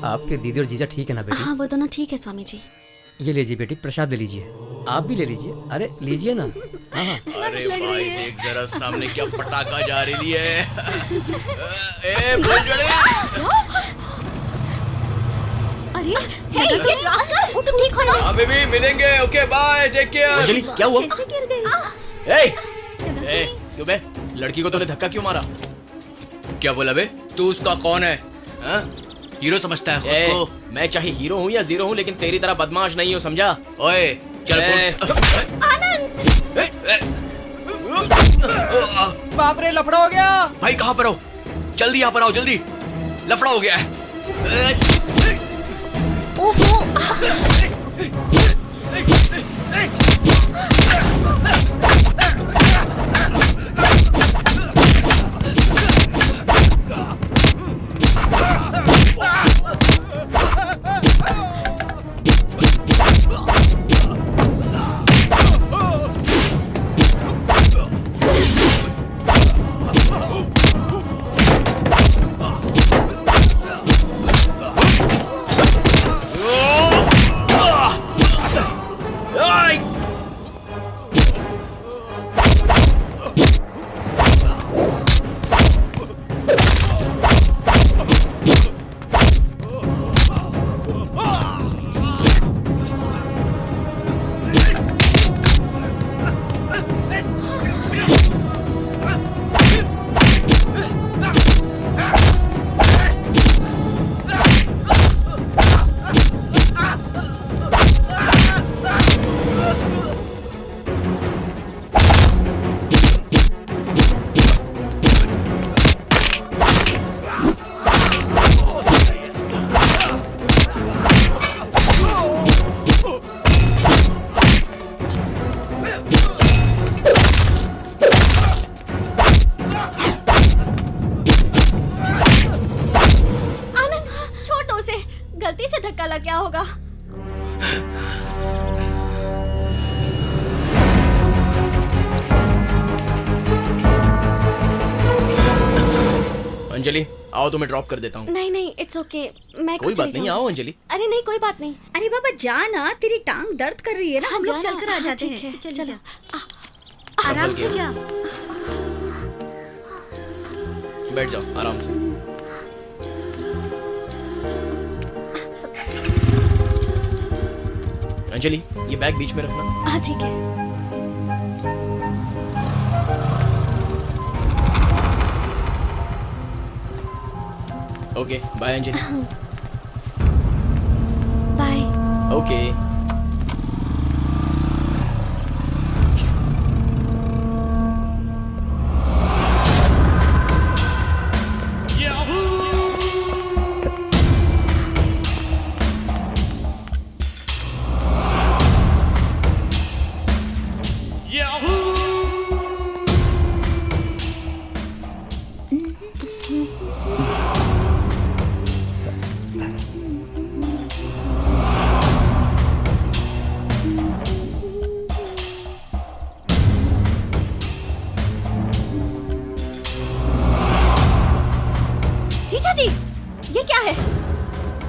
आपके दीदी और जीजा ठीक है ना बेटी? हाँ वो दोनों ठीक है स्वामी जी। ये लीजिए बेटी, प्रसाद ले लीजिए। आप भी ले लीजिए। अरे लीजिए ना। हाँ हाँ। अरे भाई देख जरा सामने क्या पटाखा जा रही है। ए फुलझड़ी। अरे तुम ठीक हो ना? अभी भी मिलेंगे। Okay bye, take care. Anjali क्या हुआ? कैसे गिर गई? ए क्यों बे, लड़की को तूने धक्का क्यों मारा? क्या बोला बे? तू उसका कौन है? हाँ? हीरो समझता है खुद को? मैं चाहे हीरो हूँ या जीरो हूँ, लेकिन तेरी तरह बदमाश नहीं हूँ, समझा? ओए चल बाप रे, लफड़ा हो गया। भाई कहाँ पर हो? जल्दी यहाँ पर आओ, जल्दी। लफड़ा हो गया है। ओहो गलती से धक्का लग गया होगा। अंजलि आओ, तुम्हें ड्रॉप कर देता हूँ। नहीं नहीं इट्स ओके, मैं कोई बात नहीं, आओ अंजलि। अरे नहीं कोई बात नहीं। अरे बाबा जा ना, तेरी टांग दर्द कर रही है ना। हाँ, हम लोग जाना। चलकर आ जाते ठीक है, हैं। चलो। जा। आराम से जा। बैठ जाओ आराम से। अंजलि ये बैग बीच में रखना। हाँ ठीक है। Okay bye Anjali. Bye. Okay जीजा जी ये क्या है?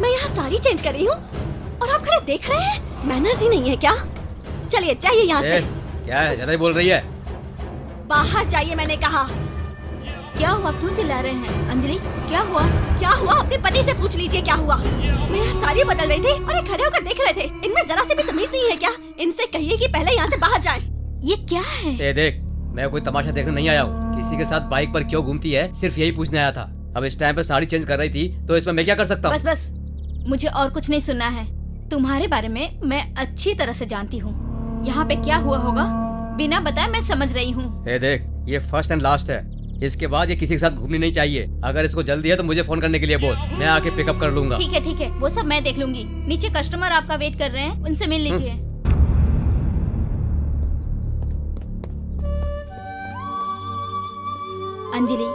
मैं यहाँ साड़ी चेंज कर रही हूँ और आप खड़े देख रहे हैं? मैनर्स ही नहीं है क्या? चलिए चाहिए यहाँ से। क्या है, ज्यादा ही बोल रही है। बाहर जाइए मैंने कहा। क्या हुआ, क्यों चिल्ला रहे हैं? अंजलि क्या हुआ? क्या हुआ अपने पति से पूछ लीजिए क्या हुआ। मैं यहाँ साड़ी बदल रही थी और ये खड़े होकर देख रहे थे। इनमें जरा से भी तमीज नहीं है क्या? इनसे कहिए कि पहले यहाँ से बाहर जाएं। ये क्या है? ए देख, मैं कोई तमाशा देखने नहीं आया हूँ। किसी के साथ बाइक पर क्यों घूमती है, सिर्फ यही पूछने आया था। अब इस टाइम पे साड़ी चेंज कर रही थी तो इसमें मैं क्या कर सकता हूँ? बस बस, मुझे और कुछ नहीं सुनना है। तुम्हारे बारे में मैं अच्छी तरह से जानती हूँ। यहाँ पे क्या हुआ होगा बिना बताए मैं समझ रही हूँ। ए देख, ये फर्स्ट एंड लास्ट है। इसके बाद ये किसी के साथ घूमनी नहीं चाहिए। अगर इसको जल्दी है तो मुझे फोन करने के लिए बोल, मैं आके पिकअप कर लूंगा। ठीक है, वो सब मैं देख लूंगी। नीचे कस्टमर आपका वेट कर रहे हैं, उनसे मिल लीजिए। अंजलि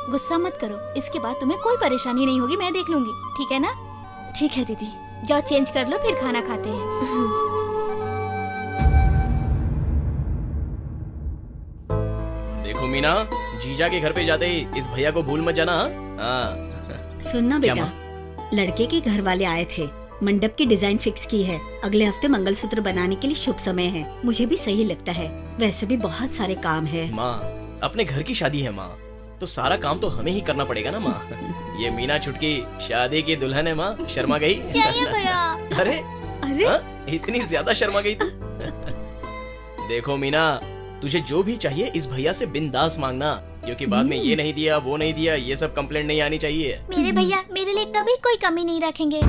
गुस्सा मत करो, इसके बाद तुम्हें कोई परेशानी नहीं होगी, मैं देख लूंगी। ठीक है ना? ठीक है दीदी। जाओ चेंज कर लो, फिर खाना खाते हैं। देखो मीना, जीजा के घर पे जाते ही इस भैया को भूल मत जाना। हाँ सुनना क्या बेटा, लड़के के घर वाले आए थे, मंडप की डिजाइन फिक्स की है। अगले हफ्ते मंगलसूत्र बनाने के लिए शुभ समय है। मुझे भी सही लगता है। वैसे भी बहुत सारे काम है। माँ, अपने घर की शादी है माँ, तो सारा काम तो हमें ही करना पड़ेगा ना माँ। ये मीना छुटकी शादी की दुल्हन है माँ। शर्मा गई? चाहिए भैया। अरे अरे हाँ? इतनी ज्यादा शर्मा गई तू? देखो मीना, तुझे जो भी चाहिए इस भैया से बिंदास मांगना, क्योंकि बाद में ये नहीं दिया, वो नहीं दिया, ये सब कंप्लेंट नहीं आनी चाहिए। मेरे भैया मेरे लिए कभी कोई कमी नहीं रखेंगे।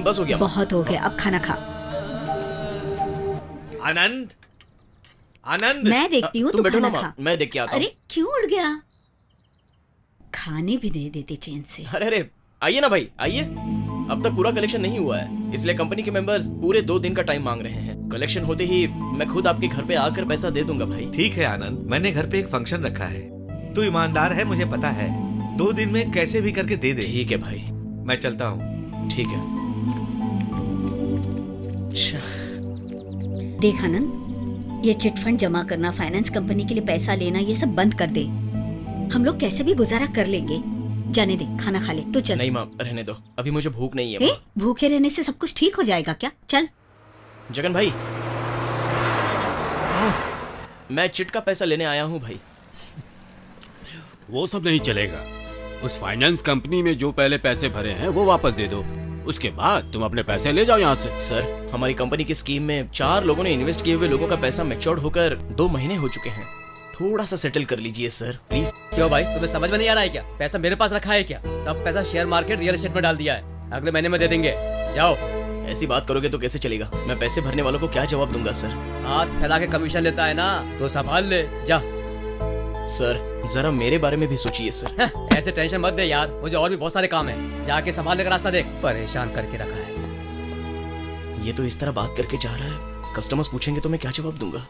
बस हो गया माँ। बहुत हो गया, अब खाना खा। आनंद, आनंद, मैं देखती हूँ, तुम तू बैठो ना खाना माँ, खा। मैं देख के आता हूँ। अरे क्यों उड़ गया? खाने भी नहीं देती चैन से। अरे अरे, आइए ना भाई, आइए। अब तक पूरा कलेक्शन नहीं हुआ है, इसलिए कंपनी के मेंबर्स पूरे 2 दिन का टाइम मांग रहे हैं। कलेक्शन होते ही मैं खुद आपके घर पे आकर पैसा दे दूंगा भाई। ठीक है आनंद, मैंने घर पे एक फंक्शन रखा है। तू ईमानदार है, मुझे पता है। 2 दिन में कैसे भी करके दे दे। ठीक है भाई, मैं चलता हूँ। ठीक है। देख आनंद, ये चिट फंड जमा करना, फाइनेंस कंपनी के लिए पैसा लेना, ये सब बंद कर दे। हम लोग कैसे भी गुजारा कर लेंगे। जाने दे, खाना खा ले। तू चल। नहीं माँ, रहने दो, अभी मुझे भूख नहीं है ए, माँ। भूखे रहने से सब कुछ ठीक हो जाएगा क्या? चल। जगन भाई, मैं चिट का पैसा लेने आया हूँ भाई। वो सब नहीं चलेगा। उस फाइनेंस कंपनी में जो पहले पैसे भरे हैं वो वापस दे दो, उसके बाद तुम अपने पैसे ले जाओ यहाँ से। सर, हमारी कंपनी की स्कीम में 4 लोगों ने इन्वेस्ट किए हुए लोगों का पैसा मैच्योर्ड होकर 2 महीने हो चुके हैं। थोड़ा सा सेटल कर लीजिए सर, प्लीज। क्यों भाई, तुम्हें समझ में नहीं आ रहा है क्या? पैसा मेरे पास रखा है क्या? सब पैसा शेयर मार्केट, रियल एस्टेट में डाल दिया है। अगले महीने में दे देंगे, जाओ। ऐसी बात करोगे तो कैसे चलेगा? मैं पैसे भरने वालों को क्या जवाब दूंगा सर? हाथ फैला के कमीशन लेता है ना, तो संभाल ले, जा। सर, जरा मेरे बारे में भी सोचिए सर। ऐसे टेंशन मत दे यार, मुझे और भी बहुत सारे काम है। जाके संभालने का रास्ता देख। परेशान करके रखा है। ये तो इस तरह बात करके जा रहा है, कस्टमर्स पूछेंगे तो मैं क्या जवाब दूंगा?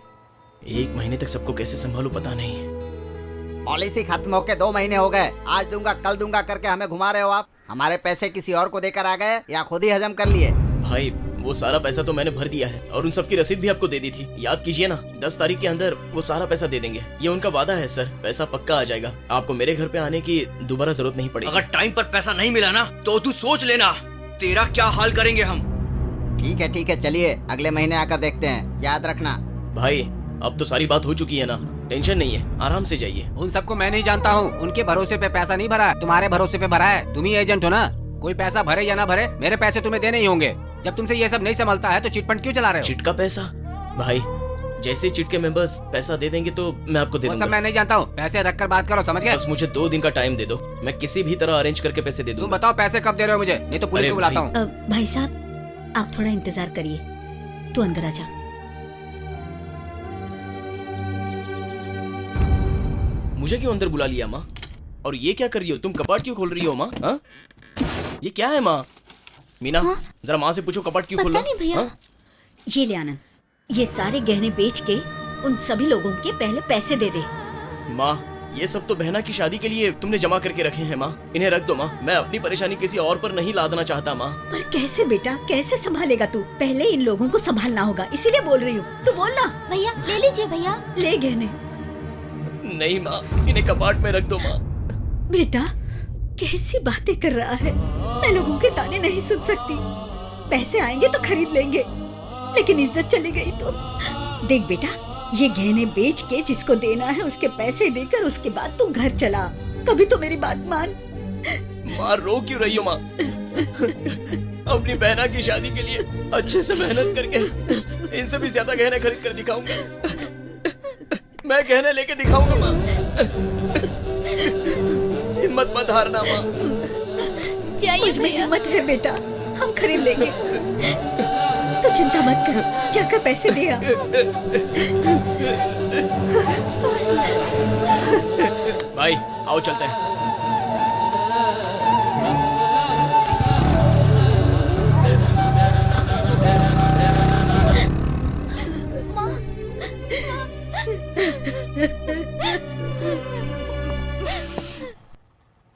1 महीने तक सबको कैसे संभालू पता नहीं। पॉलिसी खत्म होके 2 महीने हो गए। आज दूंगा कल दूंगा करके हमें घुमा रहे हो आप। हमारे पैसे किसी और को देकर आ गए या खुद ही हजम कर लिए? भाई, वो सारा पैसा तो मैंने भर दिया है और उन सब की रसीद भी आपको दे दी थी। याद कीजिए ना, 10 तारीख के अंदर वो सारा पैसा दे देंगे। ये उनका वादा है सर, पैसा पक्का आ जाएगा। आपको मेरे घर पे आने की दोबारा जरूरत नहीं पड़ेगी। अगर टाइम पर पैसा नहीं मिला ना, तो तू सोच लेना तेरा क्या हाल करेंगे हम। ठीक है, चलिए अगले महीने आकर देखते हैं। याद रखना। भाई, अब तो सारी बात हो चुकी है ना, टेंशन नहीं है, आराम से जाइए। उन सबको मैं नहीं जानता हूँ। उनके भरोसे पे पैसा नहीं भरा है, तुम्हारे भरोसे पे भरा है। तुम ही एजेंट हो ना। कोई पैसा भरे या ना भरे, मेरे पैसे तुम्हें देने ही होंगे। जब तुमसे ये सब नहीं संभलता है तो चिट फंड क्यों चला रहे हो? चिट का पैसा? भाई, जैसे चिट के मेंबर्स पैसा दे देंगे तो मैं आपको दे वो दूंगा। सब मैं नहीं जानता हूँ। पैसे रख कर बात करो, समझ गए? बस मुझे 2 दिन का टाइम दे दो, मैं किसी भी तरह अरेंज करके पैसे दे तुम दूंगा। बताओ पैसे कब दे रहे हो मुझे, नहीं तो पुलिस अरे को बुलाता भाई। हूँ। भाई साहब, आप थोड़ा इंतजार करिए। तू अंदर आ जा। मुझे क्यों अंदर बुला लिया माँ? और ये क्या कर रही हो तुम? कपाट क्यों खोल रही हो माँ? हाँ? ये क्या है माँ? मीना, जरा माँ से पूछो कपाट क्यों खोल पता रहा? नहीं भैया। हाँ? ये ले आनंद, ये सारे गहने बेच के उन सभी लोगों के पहले पैसे दे दे। माँ, ये सब तो बहना की शादी के लिए तुमने जमा करके रखे हैं माँ, इन्हें रख दो माँ। मैं अपनी परेशानी किसी और पर नहीं लादना चाहता माँ। पर कैसे बेटा, कैसे संभालेगा तू? पहले इन लोगों को संभालना होगा, इसीलिए बोल रही हूँ। तू बोल ना। भैया ले लीजिए भैया। ले गहने। नहीं माँ, इन्हें कपाट में रख दो माँ। बेटा कैसी बातें कर रहा है? मैं लोगों के ताने नहीं सुन सकती। पैसे आएंगे तो खरीद लेंगे, लेकिन इज्जत चली गई तो? देख बेटा, ये गहने बेच के जिसको देना है उसके पैसे देकर उसके बाद तू घर चला। कभी तो मेरी बात मान। माँ, रो क्यों रही हो माँ? अपनी बहना की शादी के लिए अच्छे से मेहनत करके इनसे भी ज्यादा गहने खरीद कर दिखाऊंगा। मैं गहने लेके दिखाऊंगा माँ। हिम्मत मत हारना माँ। चाहिए मुझ में भैया। हिम्मत है बेटा, हम खरीद लेंगे। तो चिंता मत कर, जाकर पैसे दे आ। भाई आओ चलते हैं।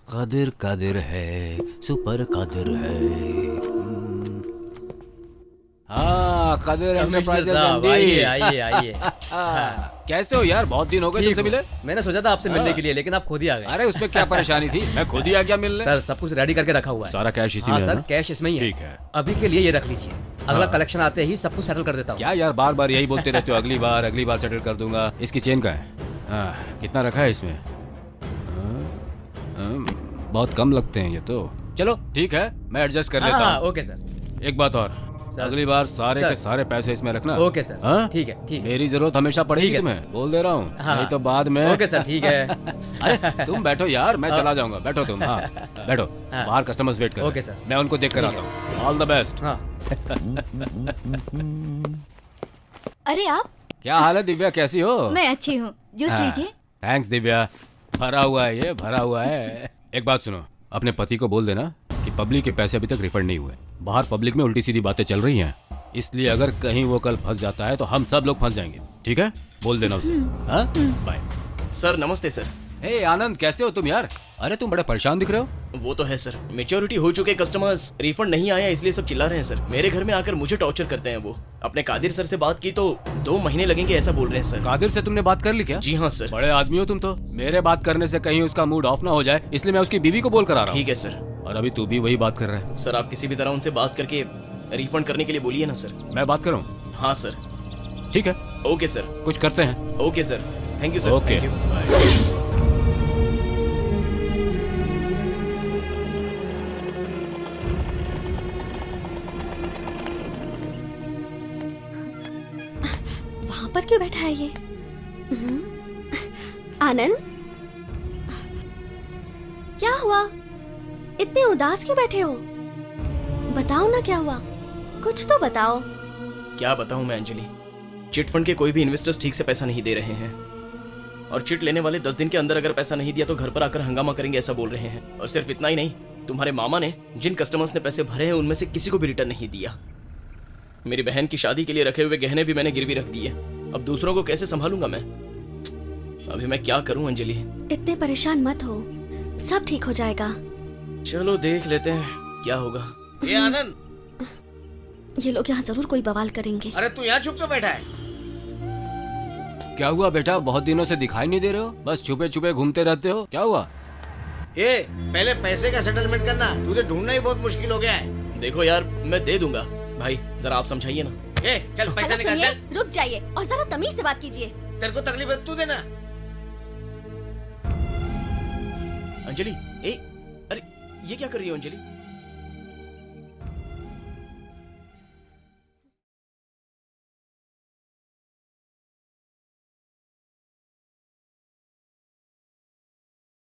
कादिर कादिर है, सुपर कादिर है। कदर कमिश्नर एंटरप्राइजेज साहब MD। आइए आइए आइए। कैसे हो यार, बहुत दिन हो गए तुमसे मिले। मैंने सोचा था आपसे मिलने के लिए, लेकिन आप खुद ही आ गए। अरे उसमें क्या परेशानी थी, मैं खुद ही आ गया मिलने। सर सब कुछ रेडी करके रखा हुआ है। सारा कैश इसी हाँ में है सर, ना? कैश इसमें ही है। ठीक है। अभी के लिए ये रख लीजिए, अगला कलेक्शन आते ही सब कुछ सेटल कर देता हूँ। क्या यार बार बार यही बोलते रहते हो, अगली बार सेटल कर दूंगा। इसकी चेन का है? कितना रखा है इसमें? बहुत कम लगते हैं ये तो। चलो ठीक है, मैं एडजस्ट कर लेता हाँ हूँ। Okay sir. एक बात और, अगली बार सारे सर। के सारे पैसे इसमें रखना। Okay sir. हाँ? ठीक है ठीक है। मेरी जरूरत हमेशा ठीक पड़ेगी है तुम्हें, बोल दे रहा हूँ। हाँ। नहीं तो बाद में। ओके सर ठीक है। अरे तुम बैठो यार, मैं चला जाऊंगा। बैठो तुम। हाँ बैठो, हाँ। बाहर कस्टमर्स वेट कर रहे हैं। Okay sir. मैं उनको देख कर आता हूँ। All the best. हाँ अरे आप, क्या हाल है दिव्या, कैसी हो? मैं अच्छी हूँ, जूस हाँ। लीजिए। थैंक्स दिव्या, भरा हुआ है ये, भरा हुआ है। एक बात सुनो, अपने पति को बोल देना कि पब्लिक के पैसे अभी तक रिफंड नहीं हुए। बाहर पब्लिक में उल्टी सीधी बातें चल रही हैं, इसलिए अगर कहीं वो कल फंस जाता है तो हम सब लोग फंस जाएंगे। ठीक है, बोल देना उसे। हाँ बाय। सर नमस्ते सर। हे आनंद, कैसे हो तुम यार? अरे तुम बड़े परेशान दिख रहे हो। वो तो है सर, मेच्योरिटी हो चुके कस्टमर्स रिफंड नहीं आया इसलिए सब चिल्ला रहे हैं सर। मेरे घर में आकर मुझे टॉर्चर करते हैं वो। अपने कादिर सर से बात की तो 2 महीने लगेंगे ऐसा बोल रहे हैं सर। कादिर से तुमने बात कर ली क्या? जी हाँ सर। बड़े आदमी हो तुम तो। मेरे बात करने से कहीं उसका मूड ऑफ ना हो जाए, इसलिए मैं उसकी बीवी को बोल कर आ रहा हूँ। ठीक है सर। और अभी तू भी वही बात कर रहा है। सर आप किसी भी तरह उनसे बात करके रिफंड करने के लिए बोलिए ना सर। मैं बात करूँ? हाँ सर। ठीक है, ओके सर। कुछ करते हैं। Okay sir, thank you sir. Okay thank you. Bye. वहां पर क्यों बैठा है ये? आनंद, क्या हुआ? इतने उदास क्यों बैठे हो? बताओ ना क्या हुआ, कुछ तो बताओ। क्या बताऊं मैं अंजलि, चिट फंड के कोई भी इन्वेस्टर्स ठीक से पैसा नहीं दे रहे हैं, और चिट लेने वाले 10 दिन के अंदर अगर पैसा नहीं दिया तो घर पर आकर हंगामा करेंगे ऐसा बोल रहे हैं। और सिर्फ इतना ही नहीं, तुम्हारे मामा ने जिन कस्टमर्स ने पैसे भरे हैं उनमें से किसी को भी रिटर्न नहीं दिया। मेरी बहन की शादी के लिए रखे हुए गहने भी मैंने गिरवी रख दिए। अब दूसरों को कैसे संभालूंगा मैं? अभी मैं क्या करूं अंजलि? इतने परेशान मत हो, सब ठीक हो जाएगा। चलो देख लेते हैं क्या होगा। ये आनंद, ये लोग यहाँ जरूर कोई बवाल करेंगे। अरे तू यहाँ छुप के बैठा है? क्या हुआ बेटा, बहुत दिनों से दिखाई नहीं दे रहे हो, बस छुपे छुपे घूमते रहते हो, क्या हुआ? ये पहले पैसे का सेटलमेंट करना, तुझे ढूंढना ही बहुत मुश्किल हो गया है। देखो यार, मैं दे दूंगा। भाई जरा आप समझाइए ना। ए, चल पैसा अरे निकाल, सुनिए, चल। रुक जाइए और जरा तमीज से बात कीजिए। तेरे को तकलीफ है, तू देना। अंजलि, ए, अरे ये क्या कर रही हो अंजलि?